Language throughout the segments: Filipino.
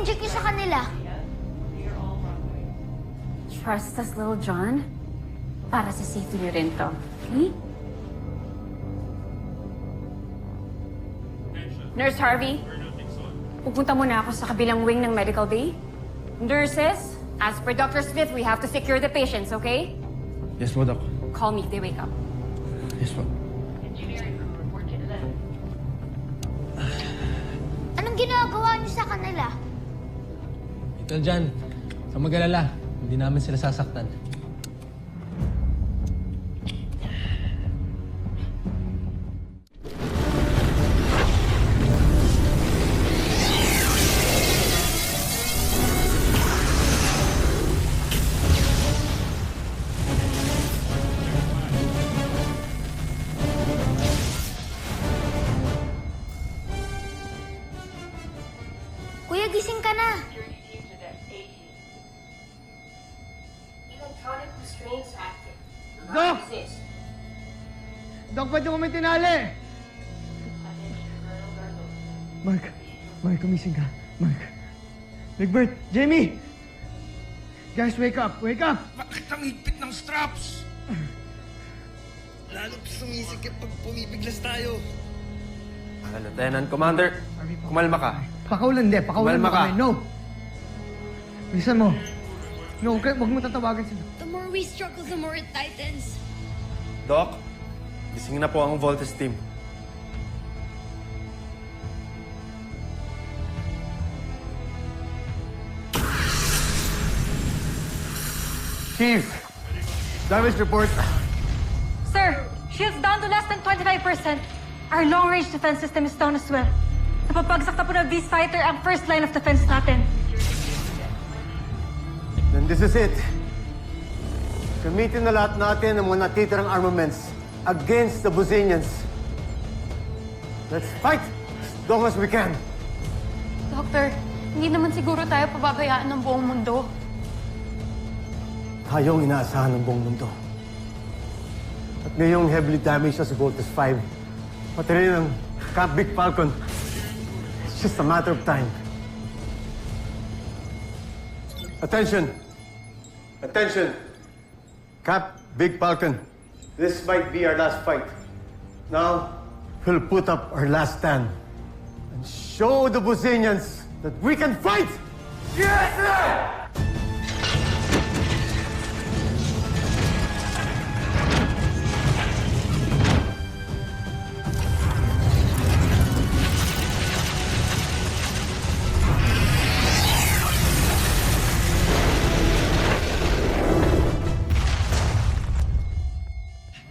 i-inject niyo sa kanila. Trust us, Little John. Para sa safety niyo rin to. Okay? Nurse Harvey, pupunta muna ako sa kabilang wing ng medical bay. Nurses, as per Dr. Smith, we have to secure the patients, okay? Yes po, Doc. Call me if they wake up. Yes po. Anong ginagawa niyo sa kanila? Ito dyan, sa mag-alala, hindi namin sila sasaktan. Kuya, gising ka na. Electronic restraints active. Doc! Doc, ba't yung kami tinali? Mark, kumising ka. Mark. Rigbert, Jamie! Guys, wake up! Wake up! Bakit ang higpit ng straps? Lalo't sumisikip pag pumipiglas tayo. Lieutenant Commander, kumalma ka. Pakaulan, pakaulan mo Kumalma ka. kami. No! Bilisan mo. No, huwag mo tatawagan sila. The more we struggle, the more it tightens. Doc, gising na po ang Voltes team. Chief! Damage report. Sir, shield's down to less than 25%. Our long-range defense system is down as well. Napapagsak na po ng Beast Fighter ang first line of defense natin. Then this is it. Gamitin na lahat natin ang mga natitirang armaments against the Buzinians. Let's fight as long as we can. Doctor, hindi naman siguro tayo pababayaan ng buong mundo. Tayong inaasahan ng buong mundo. At ngayong heavily damaged na si Voltes 5, pati rin ang Camp Big Falcon. It's just a matter of time. Attention! Attention! Camp Big Falcon, this might be our last fight. Now, we'll put up our last stand and show the Buzinians that we can fight! Yes, sir!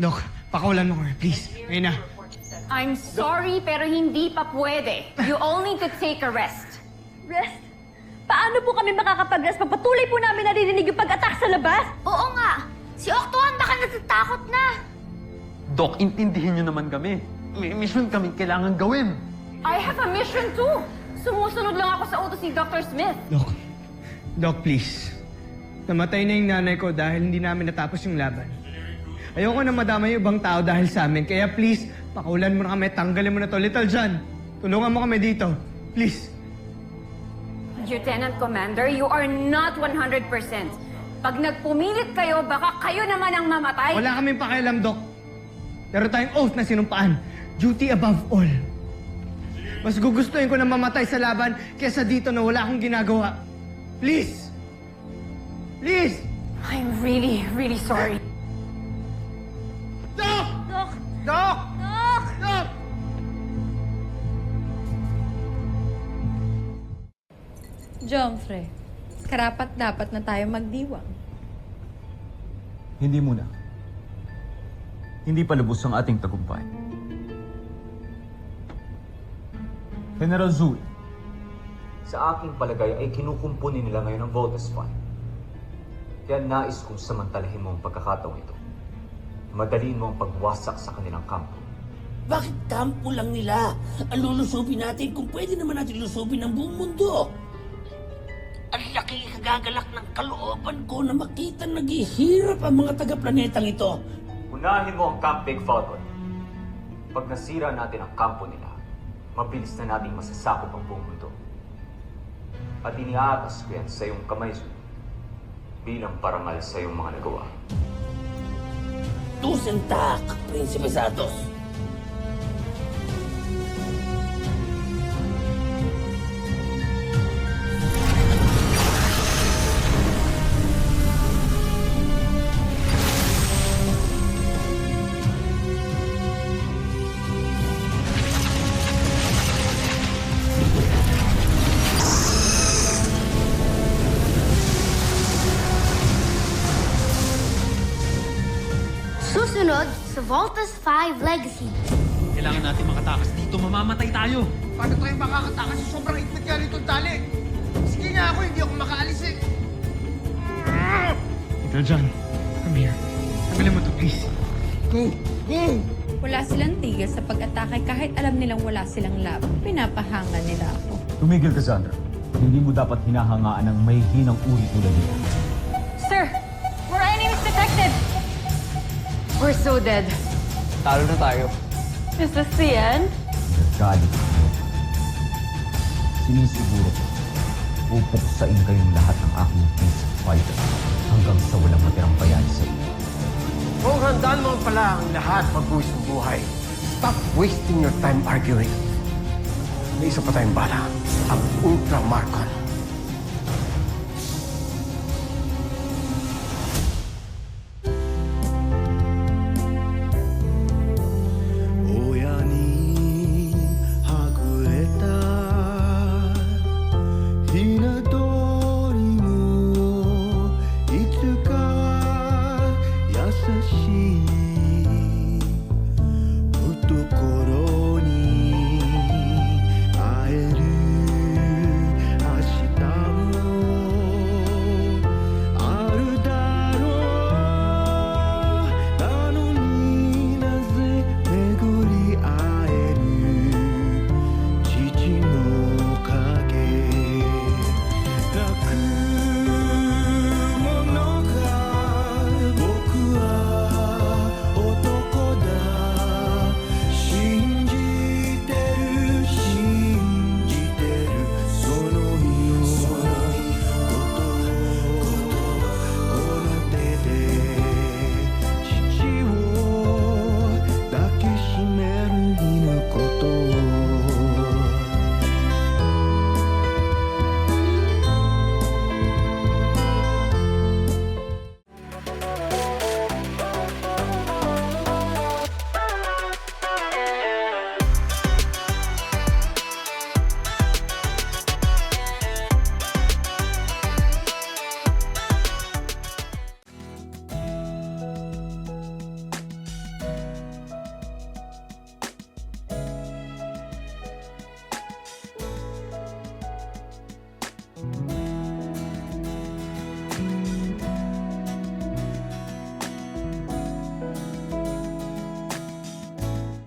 Doc, pakaulan mo kami, please. Ngayon na. I'm sorry, pero hindi pa pwede. You all need to take a rest. Rest? Paano po kami makakapag-rest? Pagpatuloy po namin naririnig yung pag-attack sa labas? Oo nga. Si Octoan baka natatakot na. Doc, intindihin niyo naman kami. May mission kaming kailangan gawin. I have a mission too. Sumusunod lang ako sa utos ni Dr. Smith. Doc, please. Namatay na yung nanay ko dahil hindi namin natapos yung laban. Ayoko na madamay yung ibang tao dahil sa amin. Kaya please, pakaulan mo na kami, tanggalin mo na to. Little John, tulungan mo kami dito. Please. Lieutenant Commander, you are not 100%. Pag nagpumilit kayo, baka kayo naman ang mamatay. Wala kaming pakialam, Doc. Pero tayong oath na sinumpaan. Duty above all. Mas gugustuhin ko na mamatay sa laban kesa dito na wala akong ginagawa. Please! Please! I'm really, really sorry. Doc! Doc! Doc! Doc! Doc! Jomfre, karapat dapat na tayo magdiwang. Hindi muna. Hindi pa lubos ang ating tagumpay. General Zul, sa aking palagay ay kinukumpuni nila ngayon ang Voltes Fund. Kaya nais kong samantalahin mo ang pagkakataong ito. Madaliin mo ang pagwasak sa kanilang kampo. Bakit kampo lang nila? Ang lulusubin natin kung pwede naman natin lusubin ang buong mundo. Ang laki kagagalak ng kalooban ko na makita naghihirap ang mga taga-planetang ito. Unahin mo ang Camp Big Falcon. Pag nasira natin ang kampo nila, mabilis na nating masasakop ang buong mundo. At iniaatas ko yan sa iyong kamay, Zoe, bilang parangal sa iyong mga nagawa. Tusentak, Prinsipe Santos. Susunod sa Voltas 5 Legacy. Kailangan natin makatakas dito. Mamamatay tayo. Paano tayo makakatakas sa sobrang higpit nga nitong tali? Sige nga ako, hindi ako makaalis eh. Little John, come here. Tanggalin mo to, please. Go! Go! Wala silang tigil sa pag-atake kahit alam nilang wala silang laban. Pinapahanga nila ako. Tumigil, Cassandra. Hindi mo dapat hinahangaan ng may hinang uri tulad nito. Sir, we're enemies detected! We're so dead. Talo na tayo. Is this the end? Nagalit mo. Sinisiguro ko, pupuksain kayong lahat ng aking beast fighter hanggang sa walang matirang bayan sa inyo. Kung handaan mo pala ang lahat pagbuwis ng buhay, stop wasting your time arguing. May isa pa tayong bala, ang Ultra Marcon.